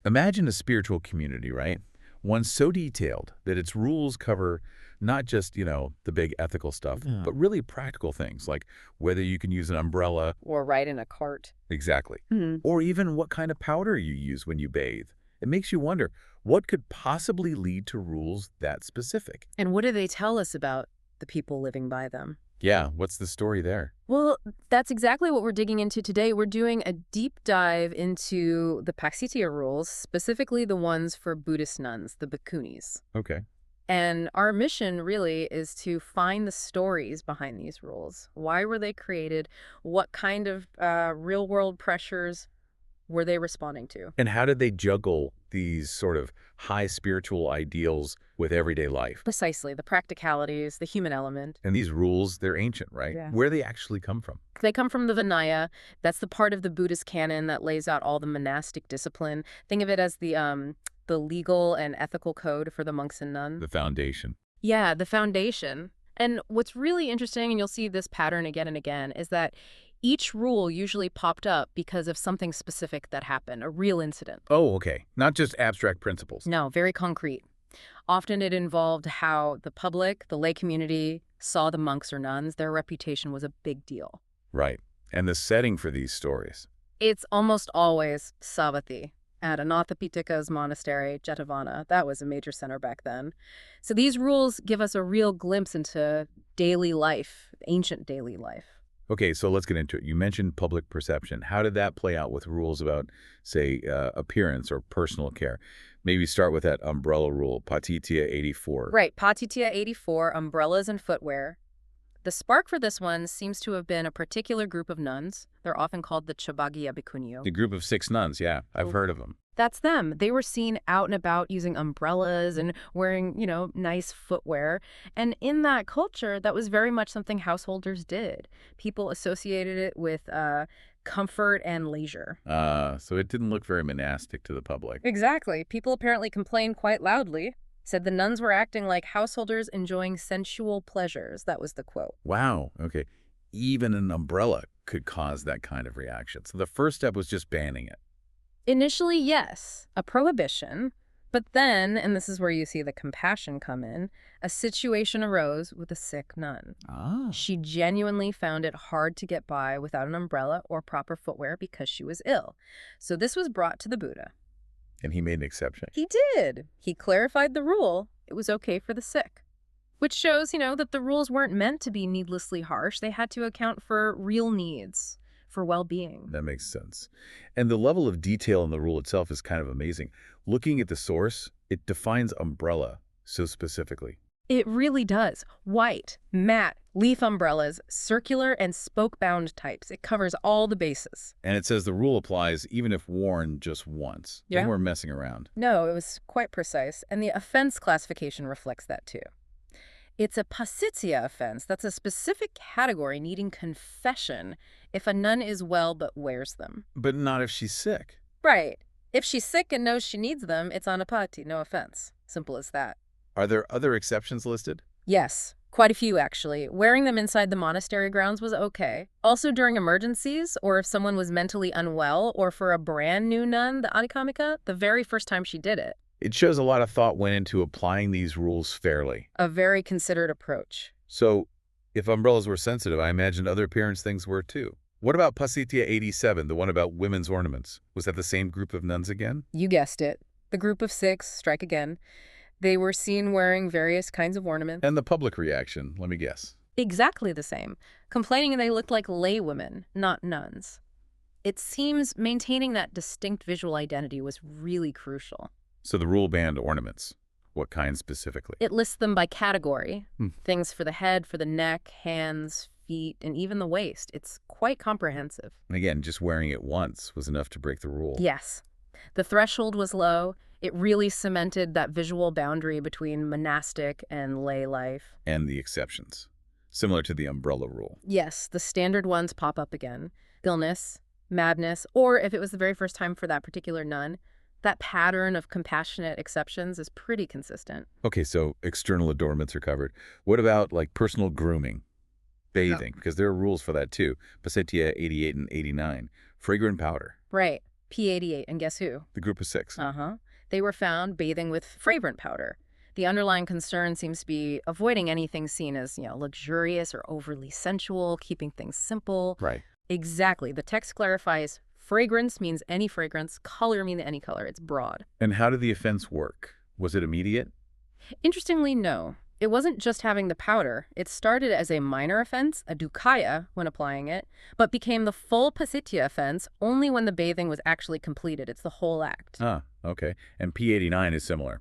Imagine a spiritual community, right? One so detailed that its rules cover not just, the big ethical stuff, Yeah. but really practical things like whether you can use an umbrella, Or ride in a cart. exactly, Mhm. or even what kind of powder you use when you bathe. It makes you wonder, what could possibly lead to rules that specific? And what do they tell us about the people living by them? Yeah, what's the story there? Well, that's exactly what we're digging into today. We're doing a deep dive into the Pacittiya rules, specifically the ones for Buddhist nuns, the bhikkhunis. Okay. And our mission really is to find the stories behind these rules. Why were they created? What kind of real-world pressures were they responding to? And how did they juggle these sort of high spiritual ideals with everyday life? Precisely, the practicalities, the human element. And these rules, they're ancient, right? Yeah. Where they actually come from? They come from the Vinaya. That's the part of the Buddhist canon that lays out all the monastic discipline. Think of it as the legal and ethical code for the monks and nuns. The foundation. Yeah, the foundation. And what's really interesting, and you'll see this pattern again and again, is that each rule usually popped up because of something specific that happened, a real incident. Oh, okay. Not just abstract principles. No, very concrete. Often it involved how the public, the lay community, saw the monks or nuns. Their reputation was a big deal. Right. And the setting for these stories. It's almost always Savatthi at Anathapindika's monastery, Jetavana. That was a major center back then. So these rules give us a real glimpse into daily life, ancient daily life. Okay, so let's get into it. You mentioned public perception. How did that play out with rules about, say, appearance or personal care? Maybe start with that umbrella rule, Pācittiya 84. Right, Pācittiya 84, umbrellas and footwear. The spark for this one seems to have been a particular group of nuns. They're often called the Chattupāhana Bhikkhunī. The group of 6 nuns, yeah. I've heard of them. That's them. They were seen out and about using umbrellas and wearing, nice footwear. And in that culture, that was very much something householders did. People associated it with comfort and leisure. So it didn't look very monastic to the public. Exactly. People apparently complained quite loudly. Said the nuns were acting like householders enjoying sensual pleasures. That was the quote. Wow, okay. Even an umbrella could cause that kind of reaction. So the first step was just banning it. Initially, yes, a prohibition. But then, and this is where you see the compassion come in, a situation arose with a sick nun. Ah. She genuinely found it hard to get by without an umbrella or proper footwear because she was ill. So this was brought to the Buddha. And he made an exception. He did. He clarified the rule. It was okay for the sick. Which shows, that the rules weren't meant to be needlessly harsh. They had to account for real needs, for well-being. That makes sense. And the level of detail in the rule itself is kind of amazing. Looking at the source, it defines umbrella so specifically. It really does. White, matte, leaf umbrellas, circular and spoke-bound types. It covers all the bases. And it says the rule applies even if worn just once. Yeah. No more messing around. No, it was quite precise, and the offense classification reflects that too. It's a Pacittiya offense. That's a specific category needing confession if a nun is well but wears them. But not if she's sick. Right. If she's sick and knows she needs them, it's anapati, no offense. Simple as that. Are there other exceptions listed? Yes, quite a few actually. Wearing them inside the monastery grounds was okay. Also during emergencies, or if someone was mentally unwell, or for a brand new nun, the anikamika, the very first time she did it. It shows a lot of thought went into applying these rules fairly. A very considered approach. So, if umbrellas were sensitive, I imagine other appearance things were too. What about Pācittiya 87, the one about women's ornaments? Was that the same group of nuns again? You guessed it. The group of 6, strike again. They were seen wearing various kinds of ornaments. And the public reaction, let me guess. Exactly the same. Complaining they looked like lay women, not nuns. It seems maintaining that distinct visual identity was really crucial. So the rule banned ornaments. What kind specifically? It lists them by category. Hmm. Things for the head, for the neck, hands, feet, and even the waist. It's quite comprehensive. And again, just wearing it once was enough to break the rule. Yes. The threshold was low. It really cemented that visual boundary between monastic and lay life. And the exceptions. Similar to the umbrella rule. Yes, the standard ones pop up again. Illness, madness, or if it was the very first time for that particular nun, that pattern of compassionate exceptions is pretty consistent. Okay, so external adornments are covered. What about like personal grooming? Bathing, because there are rules for that too. Pacittiya 88 and 89. Fragrant powder. Right. P88, and guess who? The group of 6. Uh-huh. They were found bathing with fragrant powder. The underlying concern seems to be avoiding anything seen as, luxurious or overly sensual, keeping things simple. Right. Exactly. The text clarifies fragrance means any fragrance, color means any color. It's broad. And how did the offense work? Was it immediate? Interestingly, no. It wasn't just having the powder. It started as a minor offense, a dukkaya, when applying it, but became the full Pacittiya offense only when the bathing was actually completed. It's the whole act. Ah, okay. And P89 is similar.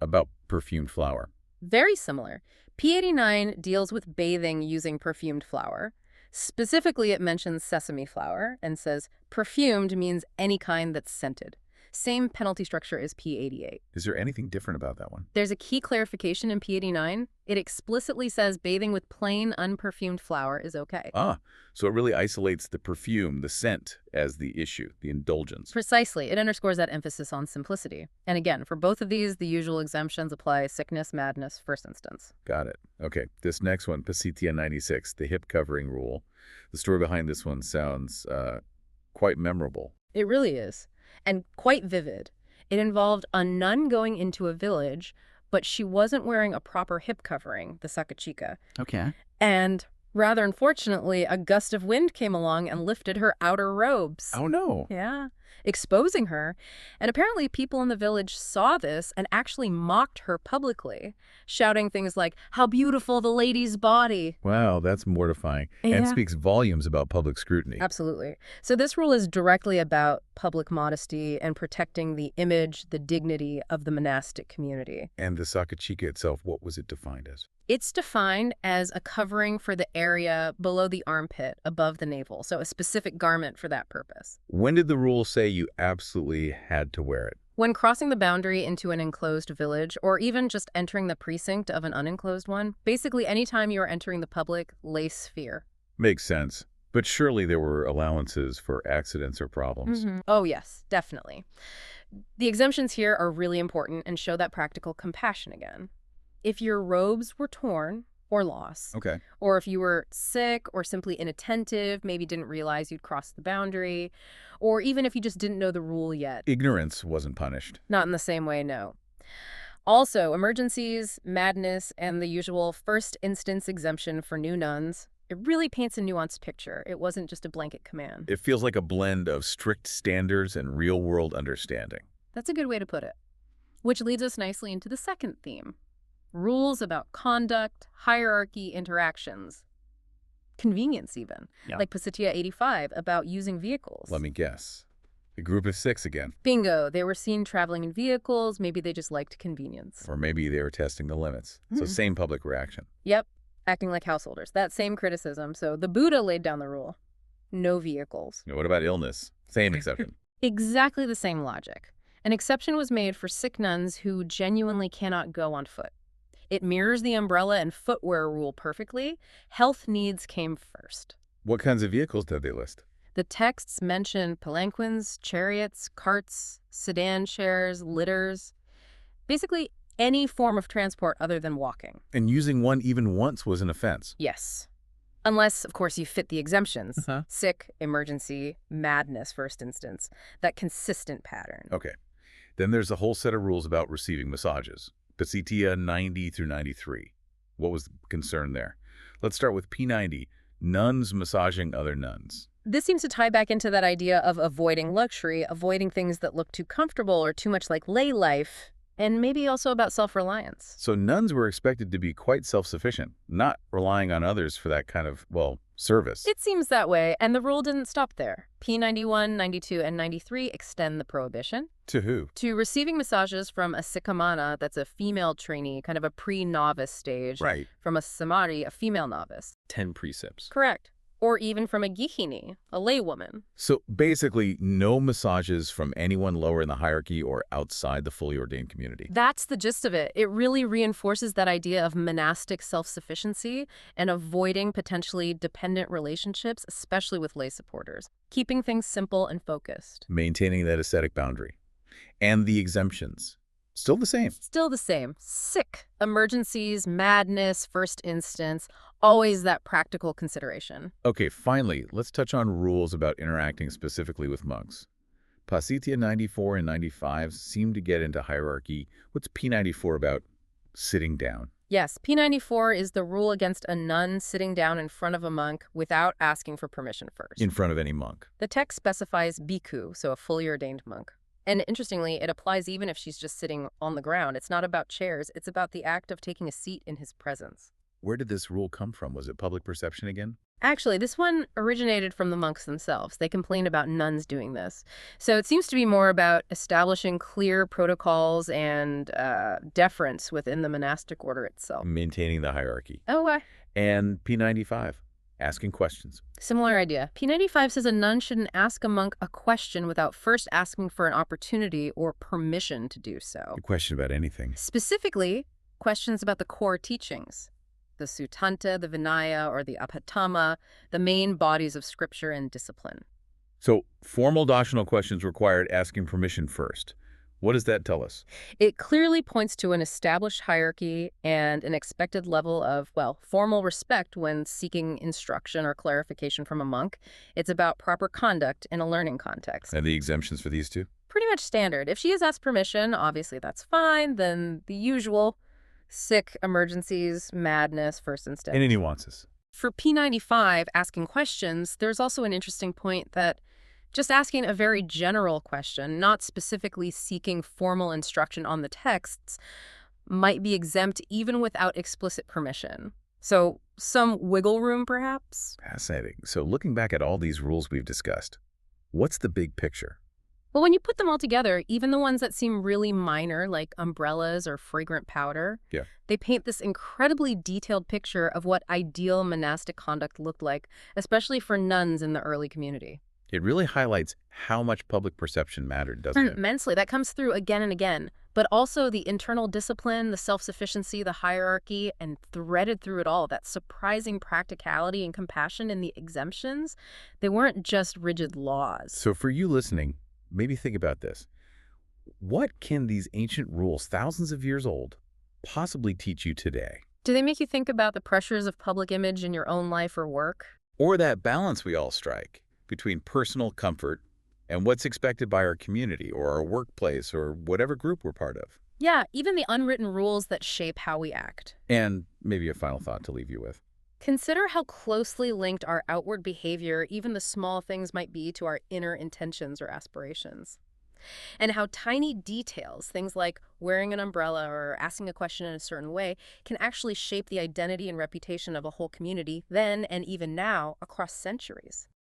About perfumed flower. Very similar. P89 deals with bathing using perfumed flower. Specifically, it mentions sesame flower and says perfumed means any kind that's scented. Same penalty structure as P88. Is there anything different about that one? There's a key clarification in P89. It explicitly says bathing with plain, unperfumed flower is okay. Ah, so it really isolates the perfume, the scent, as the issue, the indulgence. Precisely. It underscores that emphasis on simplicity. And again, for both of these, the usual exemptions apply: sickness, madness, first instance. Got it. Okay, this next one, Pacittiya 96, the hip covering rule. The story behind this one sounds quite memorable. It really is. And quite vivid. It involved a nun going into a village, but she wasn't wearing a proper hip covering, the sakachika. Okay. And rather unfortunately, a gust of wind came along and lifted her outer robes. Oh, no. Yeah, exposing her. And apparently people in the village saw this and actually mocked her publicly, shouting things like, "How beautiful the lady's body." Wow, that's mortifying. Yeah. And speaks volumes about public scrutiny. Absolutely. So this rule is directly about public modesty and protecting the image, the dignity of the monastic community. And the sakachika itself, what was it defined as? It's defined as a covering for the area below the armpit, above the navel, so a specific garment for that purpose. When did the rule say you absolutely had to wear it? When crossing the boundary into an enclosed village, or even just entering the precinct of an unenclosed one, basically anytime you are entering the public lay sphere. Makes sense. But surely there were allowances for accidents or problems. Oh, yes, definitely. The exemptions here are really important and show that practical compassion again. If your robes were torn or lost, Okay. or if you were sick or simply inattentive, maybe didn't realize you'd crossed the boundary, or even if you just didn't know the rule yet. Ignorance wasn't punished. Not in the same way, no. Also, emergencies, madness, and the usual first instance exemption for new nuns, it really paints a nuanced picture. It wasn't just a blanket command. It feels like a blend of strict standards and real-world understanding. That's a good way to put it. Which leads us nicely into the second theme. Rules about conduct, hierarchy, interactions. Convenience, even. Yeah. Like Pacittiya 85, about using vehicles. Let me guess. The group of 6 again. Bingo. They were seen traveling in vehicles. Maybe they just liked convenience. Or maybe they were testing the limits. So same public reaction. Yep. Acting like householders. That same criticism. So the Buddha laid down the rule. No vehicles. What about illness? Same exception. Exactly the same logic. An exception was made for sick nuns who genuinely cannot go on foot. It mirrors the umbrella and footwear rule perfectly. Health needs came first. What kinds of vehicles did they list? The texts mention palanquins, chariots, carts, sedan chairs, litters. Basically, any form of transport other than walking. And using one even once was an offense. Yes. Unless, of course, you fit the exemptions. Sick, emergency, madness, first instance. That consistent pattern. Okay. Then there's a whole set of rules about receiving massages. Pacittiya 90 through 93. What was the concern there? Let's start with P90, nuns massaging other nuns. This seems to tie back into that idea of avoiding luxury, avoiding things that look too comfortable or too much like lay life, and maybe also about self-reliance. So nuns were expected to be quite self-sufficient, not relying on others for that kind of, service. It seems that way, and the rule didn't stop there. P91, 92, and 93 extend the prohibition. To who? To receiving massages from a sikhamana, that's a female trainee, kind of a pre-novice stage. Right. From a samadhi, a female novice. 10 precepts. Correct. Or even from a bhikkhunī, a laywoman. So basically, no massages from anyone lower in the hierarchy or outside the fully ordained community. That's the gist of it. It really reinforces that idea of monastic self-sufficiency and avoiding potentially dependent relationships, especially with lay supporters. Keeping things simple and focused. Maintaining that aesthetic boundary. And the exemptions. Still the same. Still the same. Sick, emergencies, madness, first instance, always that practical consideration. Okay, finally, let's touch on rules about interacting specifically with monks. Pācittiya 94 and 95 seem to get into hierarchy. What's P94 about? Sitting down. Yes, P94 is the rule against a nun sitting down in front of a monk without asking for permission first. In front of any monk. The text specifies bhikkhu, so a fully ordained monk. And interestingly, it applies even if she's just sitting on the ground. It's not about chairs, it's about the act of taking a seat in his presence. Where did this rule come from? Was it public perception again? Actually, this one originated from the monks themselves. They complained about nuns doing this. So it seems to be more about establishing clear protocols and deference within the monastic order itself. Maintaining the hierarchy. Oh, And P95, asking questions. similar idea. P95 says a nun shouldn't ask a monk a question without first asking for an opportunity or permission to do so. A question about anything. Specifically, questions about the core teachings. The Suttanta, the Vinaya, or the Abhidhamma, the main bodies of scripture and discipline. So, formal doctrinal questions required asking permission first. What does that tell us? It clearly points to an established hierarchy and an expected level of, well, formal respect when seeking instruction or clarification from a monk. It's about proper conduct in a learning context. And the exemptions for these two? Pretty much standard. If she has asked permission, obviously that's fine. Then the usual sick, emergencies, madness, first instance. Any nuances? For P95, asking questions, there's also an interesting point that just asking a very general question, not specifically seeking formal instruction on the texts, might be exempt even without explicit permission. So some wiggle room, perhaps? Fascinating. So looking back at all these rules we've discussed, what's the big picture? Well, when you put them all together, even the ones that seem really minor, like umbrellas or fragrant powder, they paint this incredibly detailed picture of what ideal monastic conduct looked like, especially for nuns in the early community. It really highlights how much public perception mattered, doesn't it? Immensely. That comes through again and again. But also the internal discipline, the self-sufficiency, the hierarchy, and threaded through it all, that surprising practicality and compassion in the exemptions. They weren't just rigid laws. So for you listening, maybe think about this. What can these ancient rules, thousands of years old, possibly teach you today? Do they make you think about the pressures of public image in your own life or work? Or that balance we all strike between personal comfort and what's expected by our community or our workplace or whatever group we're part of? Yeah, even the unwritten rules that shape how we act. And maybe a final thought to leave you with. Consider how closely linked our outward behavior, even the small things, might be to our inner intentions or aspirations. And how tiny details, things like wearing an umbrella or asking a question in a certain way, can actually shape the identity and reputation of a whole community then and even now across centuries.